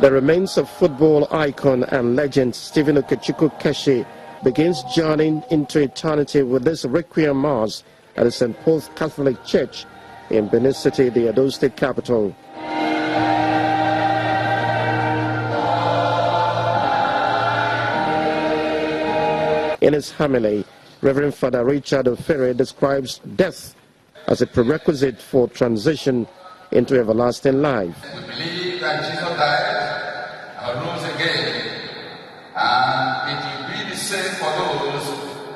The remains of football icon and legend Stephen Keshi begins journeying into eternity with this Requiem Mass at the St. Paul's Catholic Church in Benin City, the Edo State capital. In his homily, Reverend Father Richard Ofere describes death as a prerequisite for transition into everlasting life. We believe that Jesus died and rose again, and it will be the same for those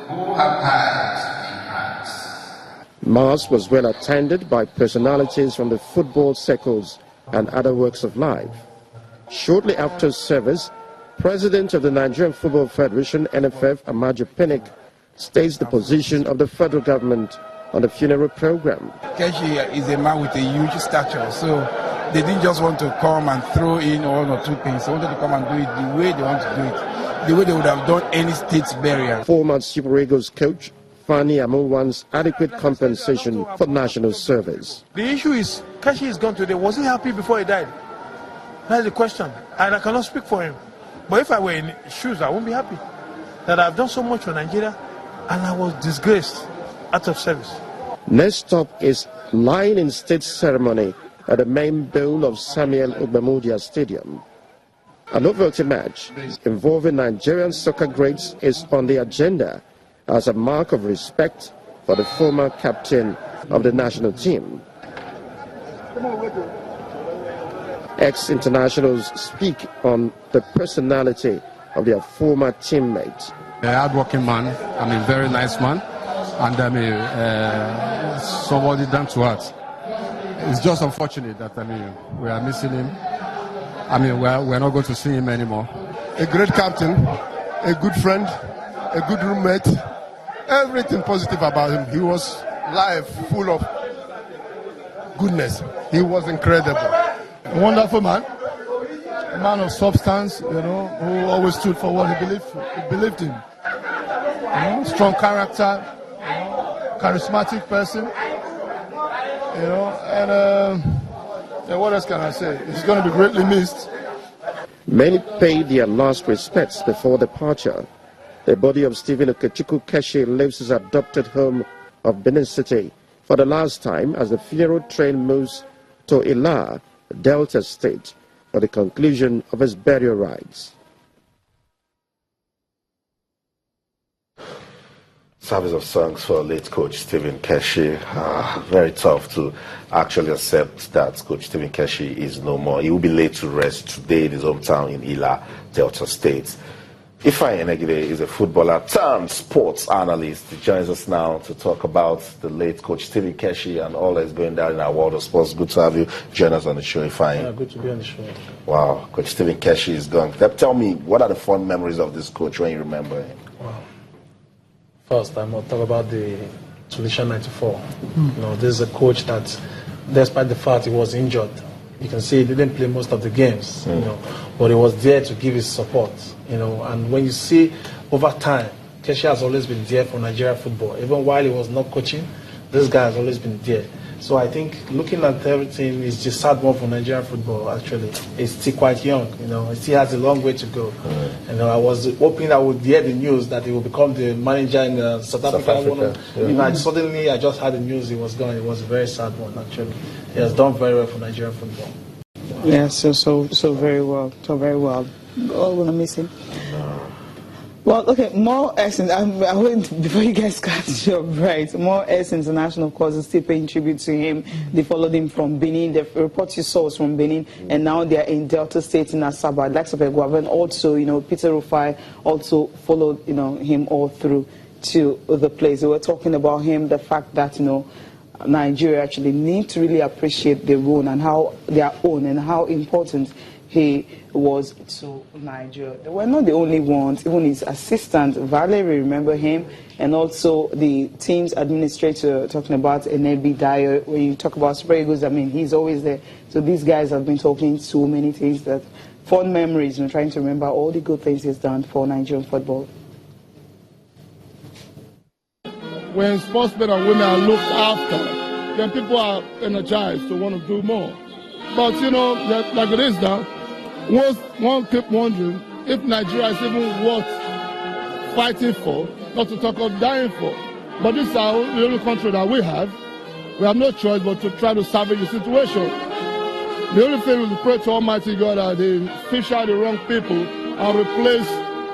who have died in Christ. Mass was well attended by personalities from the football circles and other walks of life. Shortly after service, President of the Nigerian Football Federation, NFF, Amaju Pinnick, states the position of the federal government on the funeral program. Keshi is a man with a huge stature, so they didn't just want to come and throw in one or two things. They wanted to come and do it the way they want to do it, the way they would have done any state's burial. Former Super Eagles coach Fanny Amu wants adequate compensation for national service. The issue is, Keshi is gone today. Was he happy before he died? That's the question, and I cannot speak for him. But if I were in his shoes, I wouldn't be happy that I've done so much for Nigeria and I was disgraced out of service. Next stop is lying in state ceremony at the main bowl of Samuel Ogbamudia Stadium. A novelty match involving Nigerian soccer greats is on the agenda as a mark of respect for the former captain of the national team. Ex-internationals speak on the personality of their former teammate. A hard-working man, very nice man, and somebody down to earth. It's just unfortunate that we are missing him. We're not going to see him anymore. A great captain, a good friend, a good roommate, everything positive about him. He was live, full of goodness. He was incredible. A wonderful man, a man of substance, who always stood for what he believed in. Strong character, charismatic person, and what else can I say? He's going to be greatly missed. Many paid their last respects before departure. The body of Stephen Keshi leaves his adopted home of Benin City for the last time as the funeral train moves to Ila, Delta State, for the conclusion of his burial rites. Service of songs for late coach Stephen Keshi. Very tough to actually accept that coach Stephen Keshi is no more. He will be laid to rest today in his hometown in Ila, Delta State. Ifeanyi Enegide is a footballer turned sports analyst. He joins us now to talk about the late coach Stephen Keshi and all that's going down in our world of sports. Good to have you join us on the show, Ifeanyi. Yeah, good to be on the show. Wow, Coach Stephen Keshi is gone. Tell me, what are the fond memories of this coach when you remember him? Wow. First, I'm going to talk about the Tunisian 94. This is a coach that, despite the fact he was injured, you can see he didn't play most of the games, but he was there to give his support, and when you see over time, Keshi has always been there for Nigeria football. Even while he was not coaching, this guy has always been there. So I think looking at everything is just sad one for Nigerian football, actually. It's still quite young, it still has a long way to go. I was hoping I would hear the news that he will become the manager in South Africa. Suddenly I just had the news he was gone. It was a very sad one, actually. He has done very well for Nigerian football. Yeah, so very well. So very well. Oh, we're gonna miss him. Well, okay, more essence. I went before you guys catch your right. More essence international, of course, is still paying tribute to him. They followed him from Benin. The report you saw was from Benin, and now they are in Delta State in Asaba. Like Guavan, also, Peter Rufai also followed, him all through to the place. They were talking about him, the fact that Nigeria actually need to really appreciate their own and how important he was to Nigeria. They were not the only ones. Even his assistant, Valerie, remember him, and also the team's administrator, talking about Enebi Dyer. When you talk about Super Eagles, he's always there. So these guys have been talking so many things, that fond memories, trying to remember all the good things he's done for Nigerian football. When sportsmen and women are looked after, then people are energized to want to do more. But, like it is now, one keep wondering if Nigeria is even worth fighting for, not to talk of dying for. But this is the only country that we have. We have no choice but to try to salvage the situation. The only thing is to pray to Almighty God that they fish out the wrong people and replace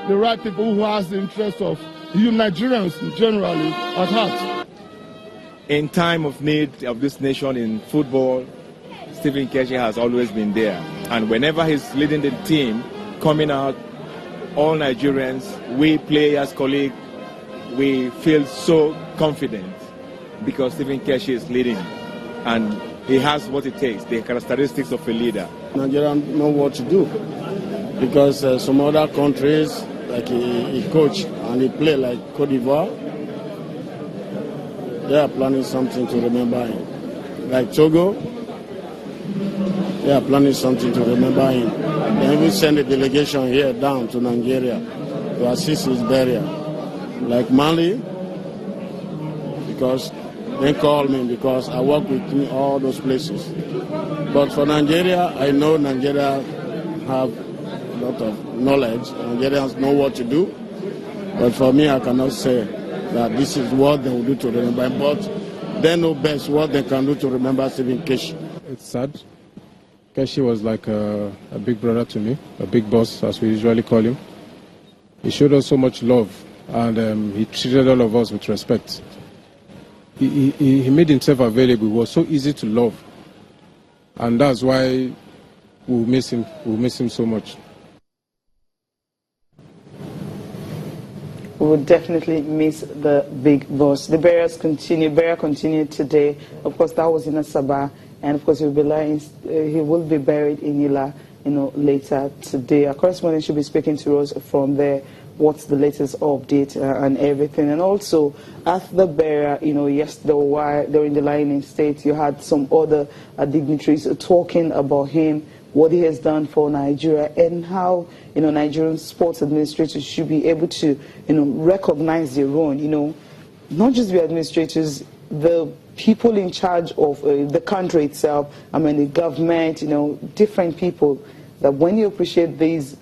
the right people who has the interest of you Nigerians generally at heart. In time of need of this nation in football, Stephen Keshi has always been there. And whenever he's leading the team, coming out, all Nigerians, we players, colleagues, we feel so confident because Stephen Keshi is leading. And he has what it takes, the characteristics of a leader. Nigerians know what to do because some other countries, like he coach and he play like Cote d'Ivoire, they are planning something to remember him. Like Togo, they are planning something to remember him. They even send a delegation here down to Nigeria to assist his burial. Like Mali, because they call me because I work with him all those places. But for Nigeria, I know Nigeria have a lot of knowledge. Nigerians know what to do. But for me, I cannot say that this is what they will do to remember him. But they know best what they can do to remember Stephen Keshi. It's sad. Keshi was like a big brother to me, a big boss, as we usually call him. He showed us so much love, and he treated all of us with respect. He made himself available. He was so easy to love, and that's why we'll miss him. We'll miss him so much. We will definitely miss the big boss. The burial continued today. Of course, that was in Asaba, and of course he will be buried in Ila, later today. Our correspondent should be speaking to us from there. What's the latest update and everything, and also at the burial, yesterday while during the lying in state, you had some other dignitaries talking about him, what he has done for Nigeria, and how Nigerian sports administrators should be able to recognize their own, not just the administrators, the people in charge of the country itself. I mean, the government, different people. That when you appreciate these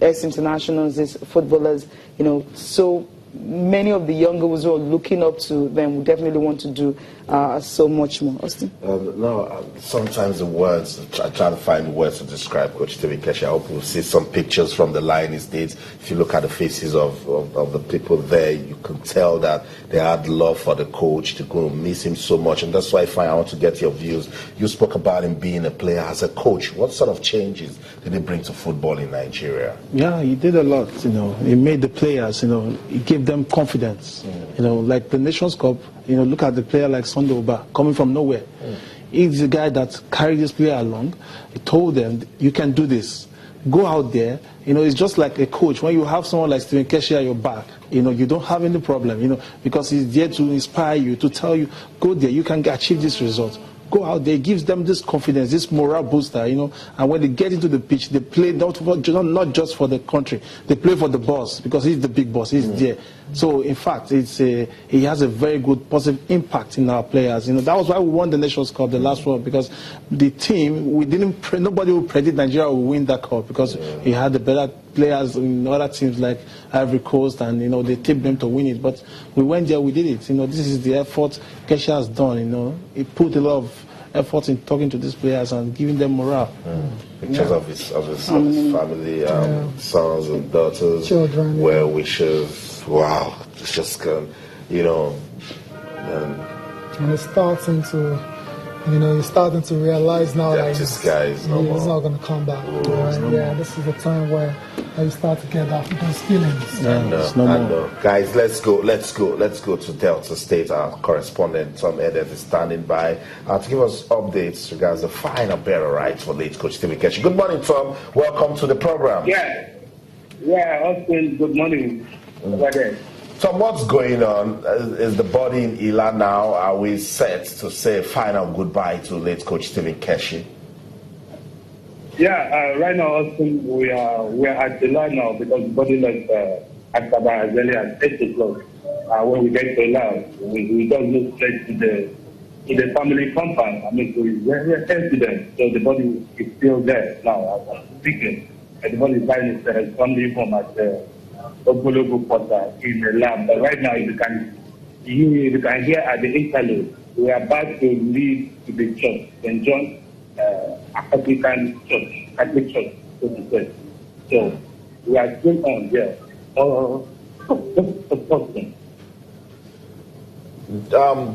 ex-internationals, these footballers, so many of the younger ones who are looking up to them would definitely want to do so much more. Austin? Sometimes the words, I try to find words to describe Coach Stephen Keshi. I hope we'll see some pictures from the Lion States. If you look at the faces of the people there, you can tell that they had love for the coach. They're going to miss him so much. And that's why I want to get your views. You spoke about him being a player as a coach. What sort of changes did he bring to football in Nigeria? Yeah, he did a lot. He made the players, he gave them confidence. Like the Nations Cup, look at the player like Sunday Oba coming from nowhere. He's the guy that carried this player along. He told them, you can do this. Go out there. It's just like a coach. When you have someone like Stephen Keshi at your back, you don't have any problem, because he's there to inspire you, to tell you, go there, you can achieve this result. Go out there, gives them this confidence, this morale booster, and when they get into the pitch, they play not just for the country, they play for the boss, because he's the big boss, he's there. So, in fact, he has a very good positive impact in our players. That was why we won the Nations Cup, the last one, because the team, nobody would predict Nigeria would win that cup, because he had the better players in other teams like Ivory Coast, and they tipped them to win it. But we went there, we did it. This is the effort Keshi has done. He put a lot of effort in talking to these players and giving them morale. Pictures of his family, sons and daughters, children, well wishes. Wow, it's just and it's starting to. You're starting to realize now that this guy is no he's not going to come back. This is the time where you start to get those feelings. I know. Guys, let's go to Delta State. Our correspondent Tom Edet is standing by to give us updates regards the final burial rites for late Coach Stephen Keshi. Good morning, Tom. Welcome to the program. Austin, good morning. So what's going on? Is the body in Ila now? Are we set to say final goodbye to late Coach Stephen Keshi? Right now, Austin, we are at the line now because the body left Asaba as early as 8 o'clock. When we get to Ila, we just look straight to in the family compound. I mean, so it's very incident. So the body is still there now. As I'm speaking, and the body is lying in the family home at the Ogologo Porter in the lab. But right now, you can hear at the interlude, we are about to lead to the church, St. John African Church, Catholic Church, so to say. So we are still on there.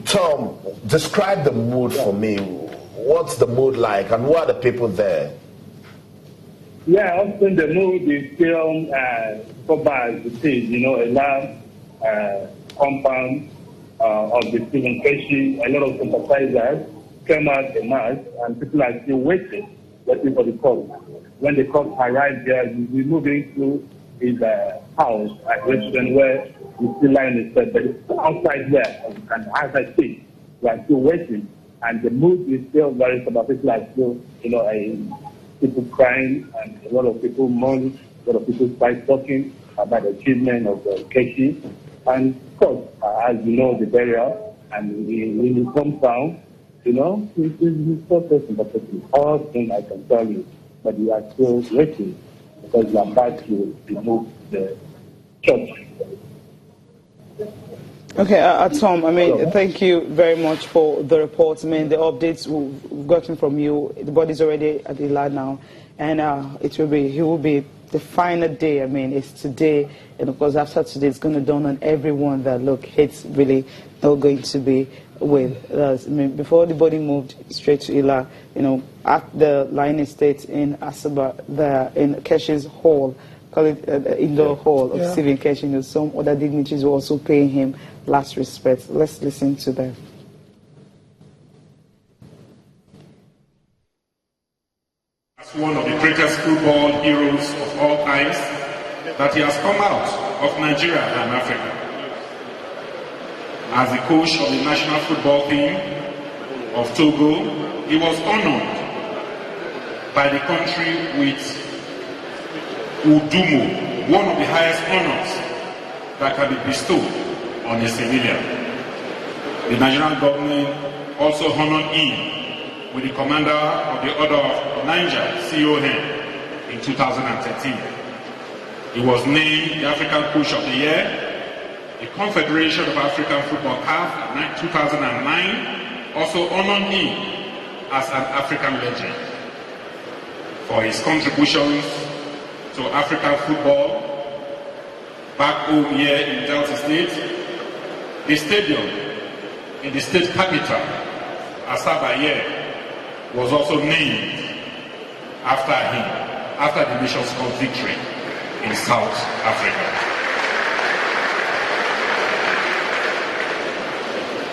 Tom, describe the mood for me. What's the mood like, and what are the people there? Yeah, often the mood is still covered as it is, a large compound of the Stephen Keshi. A lot of sympathizers came out in mass, and people are still waiting for the cops. When the cops arrive there, we're moving to his house at Richmond, where we still lying in his bed, but it's outside there, and as I speak, we are still waiting, and the mood is still very sober. People are still, people crying, and a lot of people mourn, a lot of people start talking about the achievement of Keshi, and of course, as you know, the burial, and when he comes down, he's so person, but it's all thing I can tell you, but we are still waiting, because we are about to remove the church. Okay, Tom, thank you very much for the reports. The updates we've gotten from you, the body's already at the lab now, and he will be the final day. It's today, and of course after today, it's going to dawn on everyone that, look, it's really not going to be with us. Before the body moved straight to Ila, at the Lion Estate in Asaba, there in Keshi's hall, call it the indoor hall of Stephen Keshi, some other dignitaries were also paying him last respect. Let's listen to them. As one of the greatest football heroes of all times, that he has come out of Nigeria and Africa. As the coach of the national football team of Togo, he was honored by the country with Udumo, one of the highest honors that can be bestowed on a civilian. The Nigerian government also honored him with the Commander of the Order of Niger, CON, in 2013. He was named the African Coach of the Year. The Confederation of African Football CAF in 2009 also honored him as an African legend for his contributions to African football back home here in Delta State. The stadium in the state capital, Asaba here, was also named after him, after the nation's cup victory in South Africa.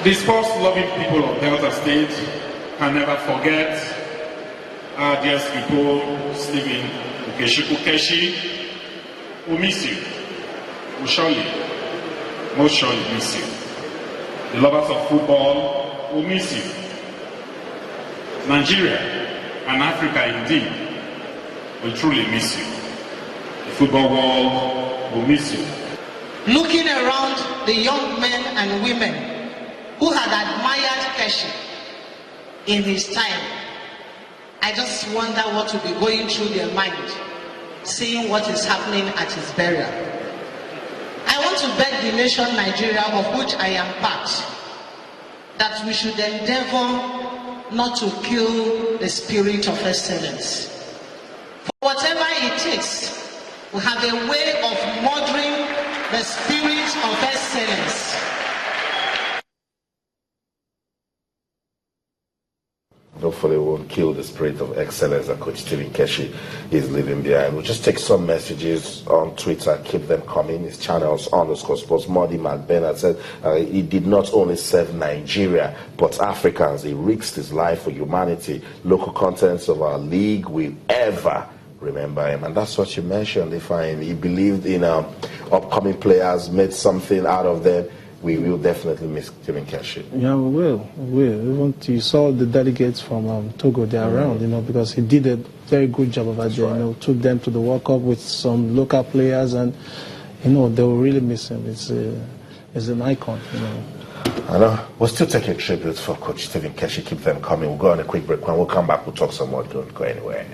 The sports-loving people of Delta State can never forget our dear people, Stephen Keshi. We miss you. We most surely miss you. The lovers of football will miss you. Nigeria and Africa indeed will truly miss you. The football world will miss you. Looking around the young men and women who had admired Keshi in his time, I just wonder what will be going through their mind, seeing what is happening at his burial. I want to beg the nation Nigeria, of which I am part, that we should endeavor not to kill the spirit of excellence. For whatever it takes, we have a way of murdering the spirit of excellence. Hopefully, we won't kill the spirit of excellence that Coach Stephen Keshi is leaving behind. We'll just take some messages on Twitter, keep them coming. His channels _sports. Modi McBennett said he did not only serve Nigeria, but Africans. He risked his life for humanity. Local contents of our league will ever remember him. And that's what you mentioned, he believed in upcoming players, made something out of them. We will definitely miss Stephen Keshi. Yeah, we will. Even you saw the delegates from Togo, they're around, because he did a very good job over there. Took them to the World Cup with some local players, and they will really miss him. It's an icon. I know. We'll still take a tribute for Coach Stephen Keshi. Keep them coming. We'll go on a quick break. When we'll come back, we'll talk some more. Don't go anywhere.